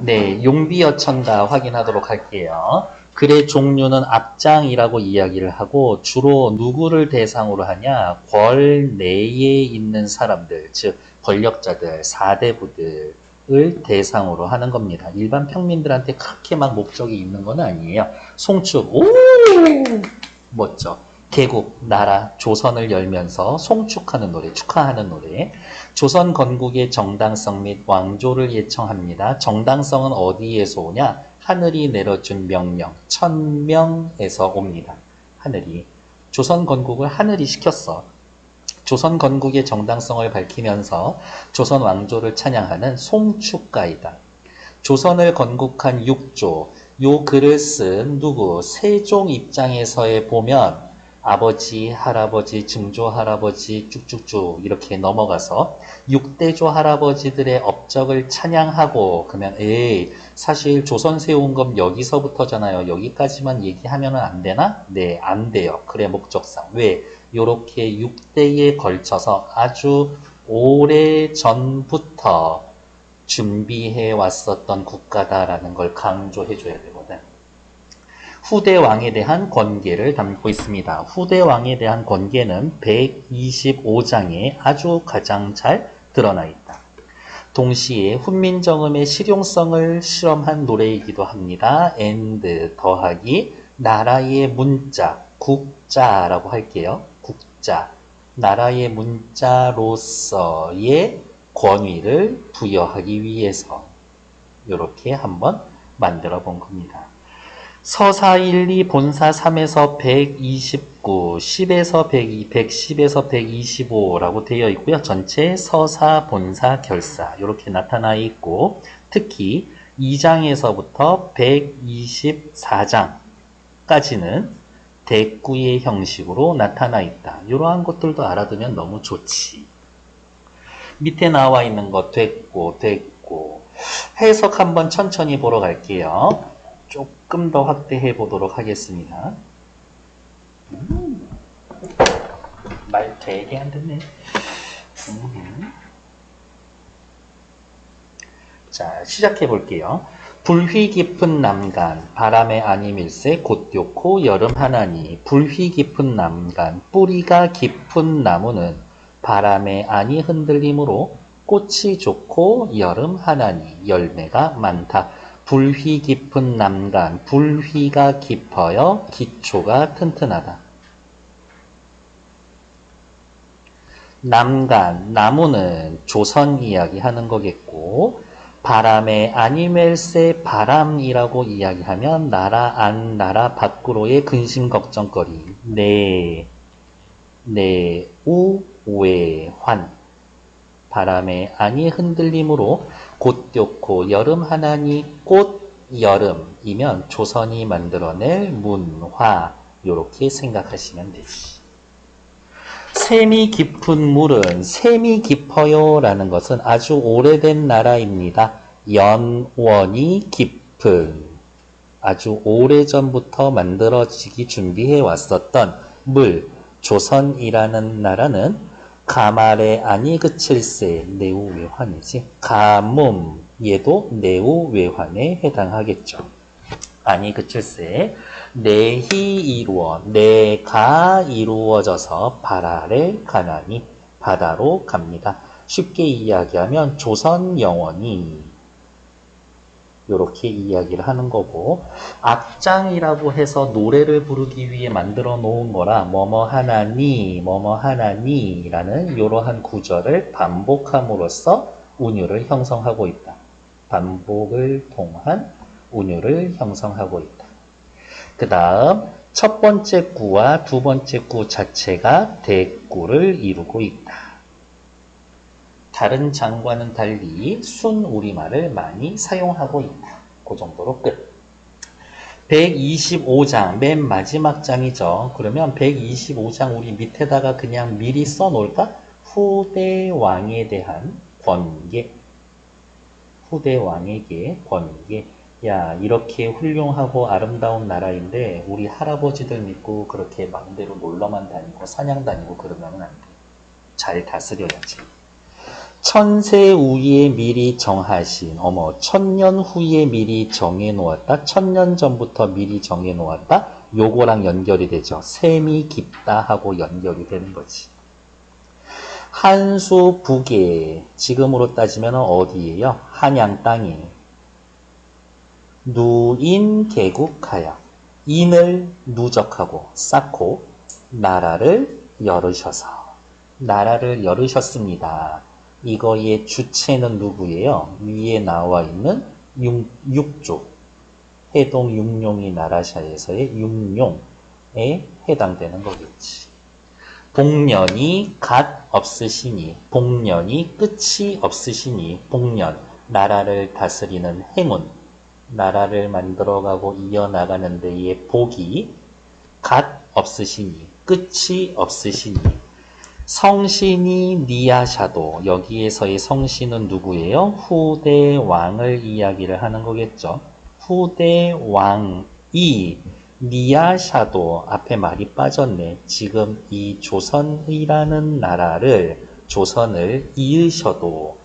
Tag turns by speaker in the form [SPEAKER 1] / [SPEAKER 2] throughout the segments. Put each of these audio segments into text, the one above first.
[SPEAKER 1] 네, 용비어천가 확인하도록 할게요. 글의 종류는 앞장이라고 이야기를 하고 주로 누구를 대상으로 하냐? 궐 내에 있는 사람들, 즉 권력자들, 사대부들을 대상으로 하는 겁니다. 일반 평민들한테 그렇게 막 목적이 있는 건 아니에요. 송축, 오! 멋져. 개국, 나라, 조선을 열면서 송축하는 노래, 축하하는 노래. 조선 건국의 정당성 및 왕조를 예청합니다. 정당성은 어디에서 오냐? 하늘이 내려준 명령, 천명에서 옵니다. 하늘이. 조선 건국을 하늘이 시켰어. 조선 건국의 정당성을 밝히면서 조선 왕조를 찬양하는 송축가이다. 조선을 건국한 육조, 요 글을 쓴 누구? 세종 입장에서의 보면 아버지, 할아버지, 증조 할아버지 쭉쭉쭉 이렇게 넘어가서 6대조 할아버지들의 업적을 찬양하고 그러면 에이 사실 조선 세운 건 여기서부터잖아요. 여기까지만 얘기하면 안 되나? 네, 안 돼요. 그래 목적상. 왜? 요렇게 6대에 걸쳐서 아주 오래 전부터 준비해 왔었던 국가다라는 걸 강조해 줘야 되거든. 후대 왕에 대한 권계를 담고 있습니다. 후대 왕에 대한 권계는 125장에 아주 가장 잘 드러나 있다. 동시에 훈민정음의 실용성을 실험한 노래이기도 합니다. and 더하기 나라의 문자, 국자라고 할게요. 국자, 나라의 문자로서의 권위를 부여하기 위해서 이렇게 한번 만들어 본 겁니다. 서사 1, 2, 본사 3에서 129, 10에서 102, 110에서 125라고 되어 있고요. 전체 서사, 본사, 결사 이렇게 나타나 있고 특히 2장에서부터 124장까지는 대꾸의 형식으로 나타나 있다. 이러한 것들도 알아두면 너무 좋지. 밑에 나와 있는 거 됐고 해석 한번 천천히 보러 갈게요. 조금 더 확대해 보도록 하겠습니다. 말 되게 안 듣네. 자, 시작해 볼게요. 불휘 깊은 남간, 바람에 아니밀세 곧 좋고 여름 하나니. 불휘 깊은 남간, 뿌리가 깊은 나무는 바람에 아니 흔들림으로 꽃이 좋고 여름 하나니 열매가 많다. 불휘 깊은 남간, 불휘가 깊어요. 기초가 튼튼하다. 남간, 나무는 조선 이야기하는 거겠고 바람에 아니멜세 바람이라고 이야기하면 나라 안 나라 밖으로의 근심 걱정거리 내우외환 바람에 아니 흔들림으로 곧 좋고 여름 하나니 꽃 여름이면 조선이 만들어낼 문화 요렇게 생각하시면 되지. 샘이 깊은 물은 샘이 깊어요 라는 것은 아주 오래된 나라입니다. 연원이 깊은 아주 오래전부터 만들어지기 준비해 왔었던 물 조선이라는 나라는 가말에 아니 그칠세 내우외환이지. 가뭄 얘도 내우외환에 해당하겠죠. 아니 그칠세 내히 이루어 내가 이루어져서 바라를 가나니 바다로 갑니다. 쉽게 이야기하면 조선 영원이 이렇게 이야기를 하는 거고 앞장이라고 해서 노래를 부르기 위해 만들어 놓은 거라 뭐뭐 하나니 라는 이러한 구절을 반복함으로써 운율을 형성하고 있다. 반복을 통한 운율을 형성하고 있다. 그 다음 첫 번째 구와 두 번째 구 자체가 대구를 이루고 있다. 다른 장과는 달리 순 우리말을 많이 사용하고 있다. 그 정도로 끝. 125장 맨 마지막 장이죠. 그러면 125장 우리 밑에다가 그냥 미리 써놓을까? 후대왕에 대한 권계. 후대왕에게 권계. 야 이렇게 훌륭하고 아름다운 나라인데 우리 할아버지들 믿고 그렇게 마음대로 놀러만 다니고 사냥 다니고 그러면 안 돼. 잘 다스려야지. 천세 후에 미리 정하신, 어머, 천년 후에 미리 정해놓았다, 천년 전부터 미리 정해놓았다, 요거랑 연결이 되죠. 셈이 깊다 하고 연결이 되는 거지. 한수 북에, 지금으로 따지면 어디예요? 한양 땅에. 누인 개국하여, 인을 누적하고 쌓고 나라를 열으셔서, 나라를 열으셨습니다. 이거의 주체는 누구예요? 위에 나와 있는 육조, 해동 육룡이 나라샤에서의 육룡에 해당되는 거겠지. 복년이 갓 없으시니, 복년이 끝이 없으시니, 복년, 나라를 다스리는 행운, 나라를 만들어가고 이어나가는 데의 복이 갓 없으시니, 끝이 없으시니, 성신이 니아샤도, 여기에서의 성신은 누구예요? 후대 왕을 이야기를 하는 거겠죠. 후대 왕이 니아샤도, 앞에 말이 빠졌네. 지금 이 조선이라는 나라를, 조선을 이으셔도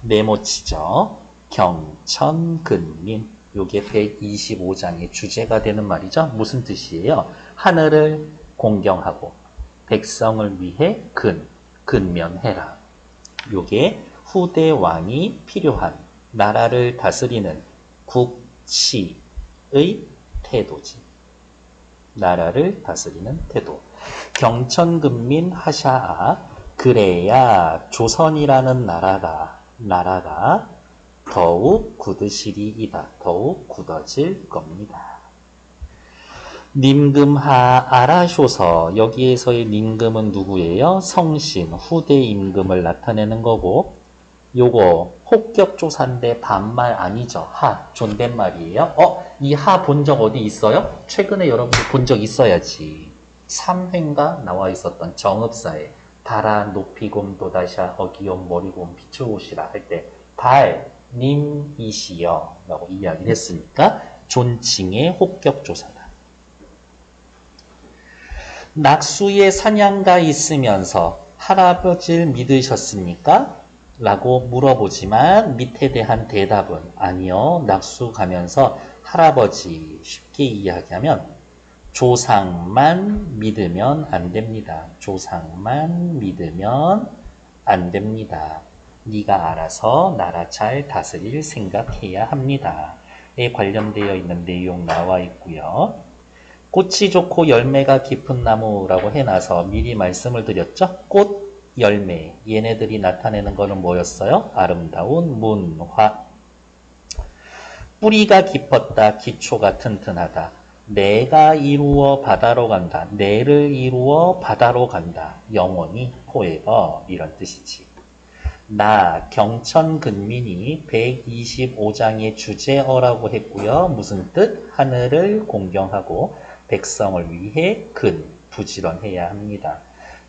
[SPEAKER 1] 네모치죠. 경천근민, 요게 125장의 주제가 되는 말이죠. 무슨 뜻이에요? 하늘을 공경하고 백성을 위해 근면해라. 요게 후대 왕이 필요한, 나라를 다스리는 국치의 태도지. 나라를 다스리는 태도. 경천근민 하샤아, 그래야 조선이라는 나라가 더욱 굳으시리이다. 더욱 굳어질 겁니다. 님금하 아라쇼서, 여기에서의 님금은 누구예요? 성신, 후대 임금을 나타내는 거고, 요거 혹격조사인데 반말 아니죠. 하, 존댓말이에요. 이 하 본 적 어디 있어요? 최근에 여러분들 본 적 있어야지. 3회인가 나와 있었던 정읍사에 달아 높이곰 도다샤 어기옴 머리곰 비추오시라 할 때 달, 님이시여 라고 이야기를 했으니까 존칭의 혹격조사다. 낙수에 사냥가 있으면서 할아버지를 믿으셨습니까? 라고 물어보지만 밑에 대한 대답은 아니요. 낙수 가면서 할아버지, 쉽게 이야기하면 조상만 믿으면 안 됩니다. 조상만 믿으면 안 됩니다. 네가 알아서 나라 잘 다스릴 생각해야 합니다. 에 관련되어 있는 내용 나와 있고요. 꽃이 좋고 열매가 깊은 나무라고 해놔서 미리 말씀을 드렸죠. 꽃, 열매, 얘네들이 나타내는 것은 뭐였어요? 아름다운 문화. 뿌리가 깊었다, 기초가 튼튼하다. 내가 이루어 바다로 간다. 내를 이루어 바다로 간다. 영원히 forever 이런 뜻이지. 나 경천근민이 125장의 주제어라고 했고요. 무슨 뜻? 하늘을 공경하고 백성을 위해 부지런해야 합니다.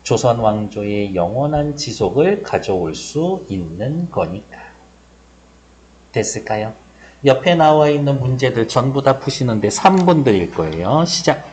[SPEAKER 1] 조선 왕조의 영원한 지속을 가져올 수 있는 거니까. 됐을까요? 옆에 나와 있는 문제들 전부 다 푸시는데 3분 드릴 거예요. 시작!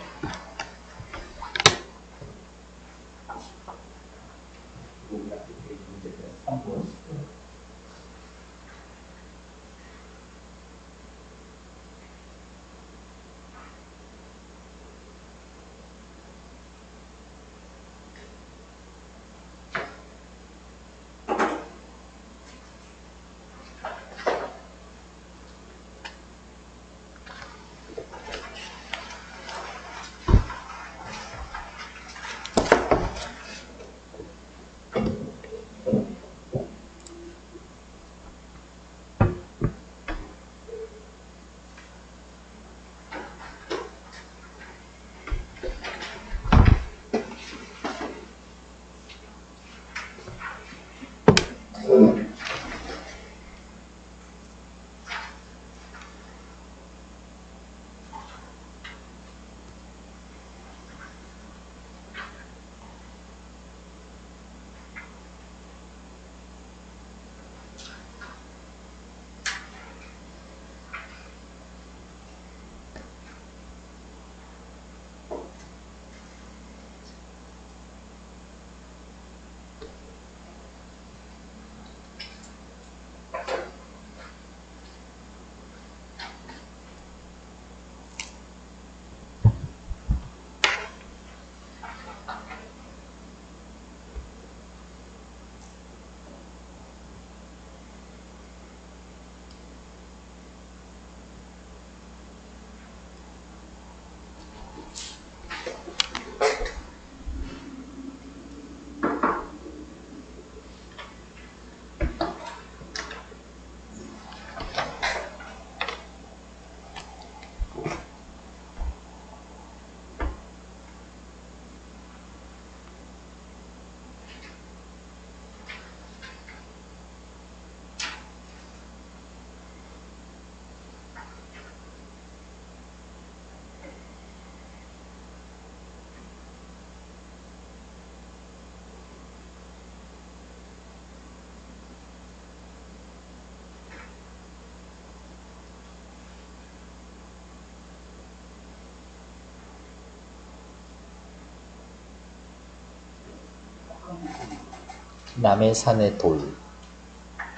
[SPEAKER 1] 남의 산의 돌.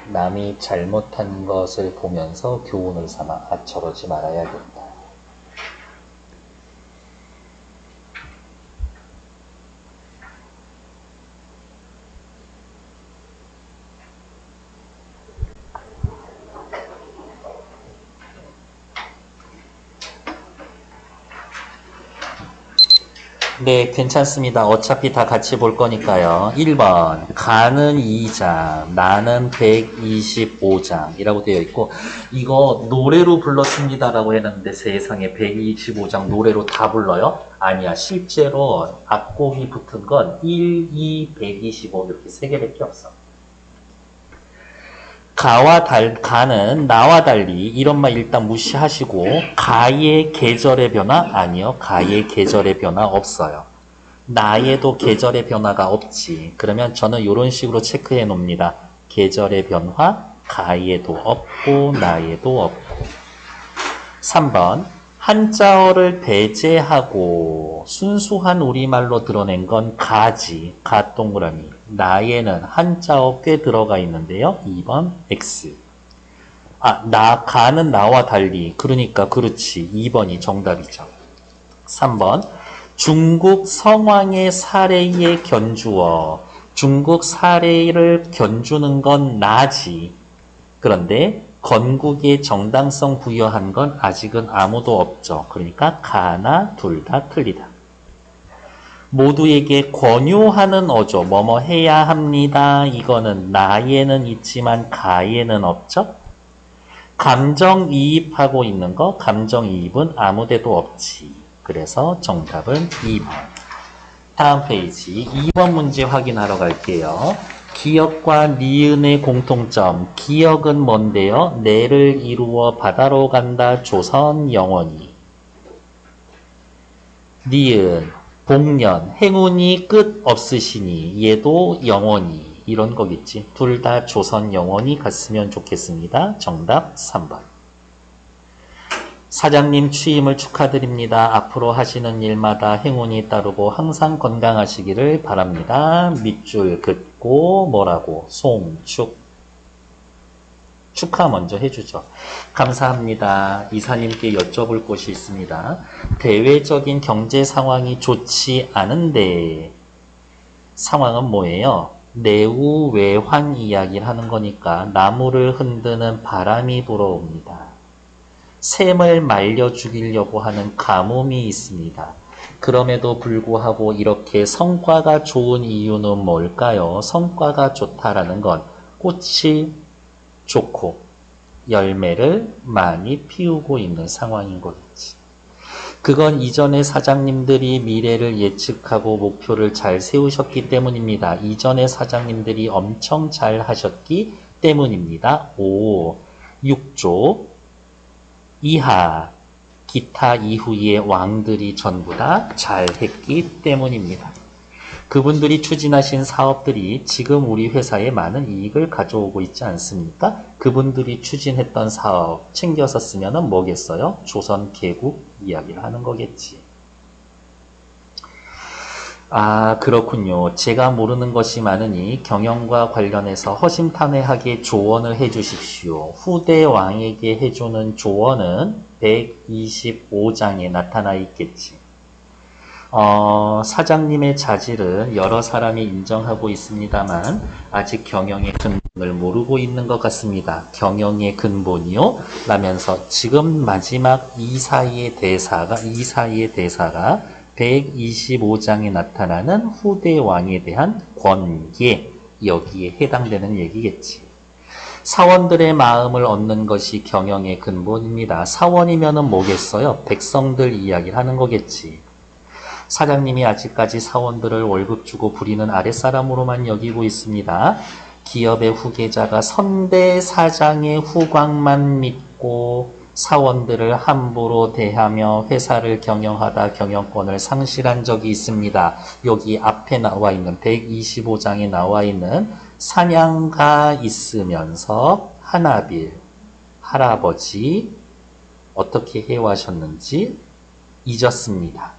[SPEAKER 1] 남이 잘못한 것을 보면서 교훈을 삼아 아 저러지 말아야겠다. 네, 괜찮습니다. 어차피 다 같이 볼 거니까요. 1번, 가는 2장, 나는 125장이라고 되어 있고, 이거 노래로 불렀습니다라고 했는데 세상에 125장 노래로 다 불러요? 아니야. 실제로 악곡이 붙은 건 1, 2, 125 이렇게 3개밖에 없어. 가는 나와 달리 이런 말 일단 무시하시고 가의 계절의 변화? 아니요. 가의 계절의 변화 없어요. 나에도 계절의 변화가 없지. 그러면 저는 이런 식으로 체크해 놓습니다. 계절의 변화, 가에도 없고 나에도 없고. 3번 한자어를 배제하고 순수한 우리말로 드러낸 건 가지, 가 동그라미. 나에는 한자어 꽤 들어가 있는데요. 2번 X. 가는 나와 달리. 그러니까 그렇지. 2번이 정답이죠. 3번 중국 성왕의 사례에 견주어. 중국 사례를 견주는 건 나지. 그런데 건국의 정당성 부여한 건 아직은 아무도 없죠. 그러니까 가나 둘 다 틀리다. 모두에게 권유하는 어조, 뭐뭐 해야 합니다. 이거는 나에는 있지만 가에는 없죠. 감정이입하고 있는 거, 감정이입은 아무데도 없지. 그래서 정답은 2번. 다음 페이지 2번 문제 확인하러 갈게요. 기역과 니은의 공통점. 기역은 뭔데요? 내를 이루어 바다로 간다. 조선 영원히. 니은 복년 행운이 끝 없으시니. 얘도 영원히. 이런 거겠지. 둘 다 조선 영원히 갔으면 좋겠습니다. 정답 3번. 사장님 취임을 축하드립니다. 앞으로 하시는 일마다 행운이 따르고 항상 건강하시기를 바랍니다. 밑줄 긋고 뭐라고? 송축. 축하 먼저 해주죠. 감사합니다. 이사님께 여쭤볼 곳이 있습니다. 대외적인 경제 상황이 좋지 않은데 상황은 뭐예요? 내우외환 이야기를 하는 거니까 나무를 흔드는 바람이 불어옵니다. 샘을 말려 죽이려고 하는 가뭄이 있습니다. 그럼에도 불구하고 이렇게 성과가 좋은 이유는 뭘까요? 성과가 좋다라는 건 꽃이 좋고 열매를 많이 피우고 있는 상황인 거겠지. 그건 이전의 사장님들이 미래를 예측하고 목표를 잘 세우셨기 때문입니다. 이전의 사장님들이 엄청 잘 하셨기 때문입니다. 5. 6조 이하 기타 이후의 왕들이 전부 다 잘했기 때문입니다. 그분들이 추진하신 사업들이 지금 우리 회사에 많은 이익을 가져오고 있지 않습니까? 그분들이 추진했던 사업 챙겨서 쓰면은 뭐겠어요? 조선 개국 이야기를 하는 거겠지. 그렇군요. 제가 모르는 것이 많으니 경영과 관련해서 허심탄회하게 조언을 해주십시오. 후대 왕에게 해주는 조언은 125장에 나타나 있겠지. 사장님의 자질은 여러 사람이 인정하고 있습니다만 아직 경영의 근본을 모르고 있는 것 같습니다. 경영의 근본이요? 라면서 지금 마지막 이사의 대사가 125장에 나타나는 후대 왕에 대한 권계, 여기에 해당되는 얘기겠지. 사원들의 마음을 얻는 것이 경영의 근본입니다. 사원이면은 뭐겠어요? 백성들 이야기를 하는 거겠지. 사장님이 아직까지 사원들을 월급 주고 부리는 아랫사람으로만 여기고 있습니다. 기업의 후계자가 선대 사장의 후광만 믿고 사원들을 함부로 대하며 회사를 경영하다 경영권을 상실한 적이 있습니다. 여기 앞에 나와 있는 125장에 나와 있는 사냥가 있으면서 하나빌 할아버지 어떻게 해와셨는지 잊었습니다.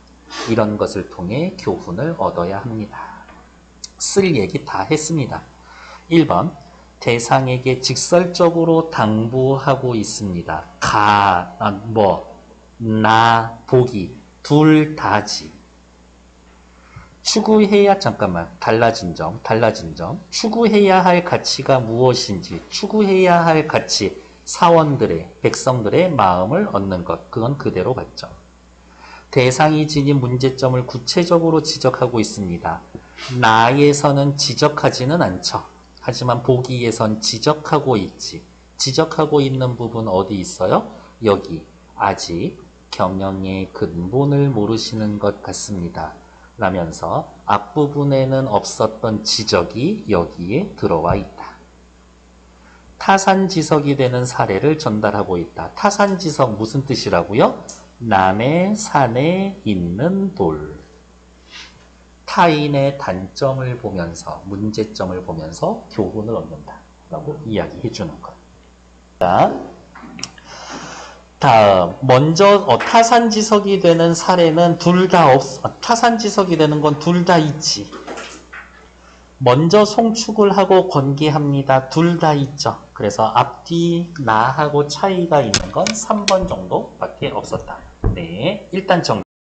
[SPEAKER 1] 이런 것을 통해 교훈을 얻어야 합니다. 쓸 얘기 다 했습니다. 1번 대상에게 직설적으로 당부하고 있습니다. 나, 보기 둘 다지. 추구해야 달라진 점. 추구해야 할 가치가 무엇인지, 추구해야 할 가치, 사원들의, 백성들의 마음을 얻는 것. 그건 그대로 받죠. 대상이 지닌 문제점을 구체적으로 지적하고 있습니다. 나에서는 지적하지는 않죠. 하지만 보기에선 지적하고 있지. 지적하고 있는 부분 어디 있어요? 여기. 아직 경영의 근본을 모르시는 것 같습니다. 라면서 앞부분에는 없었던 지적이 여기에 들어와 있다. 타산지석이 되는 사례를 전달하고 있다. 타산지석 무슨 뜻이라고요? 남의 산에 있는 돌. 타인의 단점을 보면서, 문제점을 보면서 교훈을 얻는다 라고 이야기해 주는 것. 자, 다음, 먼저 타산지석이 되는 사례는 둘 다 타산지석이 되는 건 둘 다 있지. 먼저 송축을 하고 권계합니다. 둘 다 있죠. 그래서 앞뒤 나하고 차이가 있는 건 3번 정도밖에 없었다. 네, 일단 정리.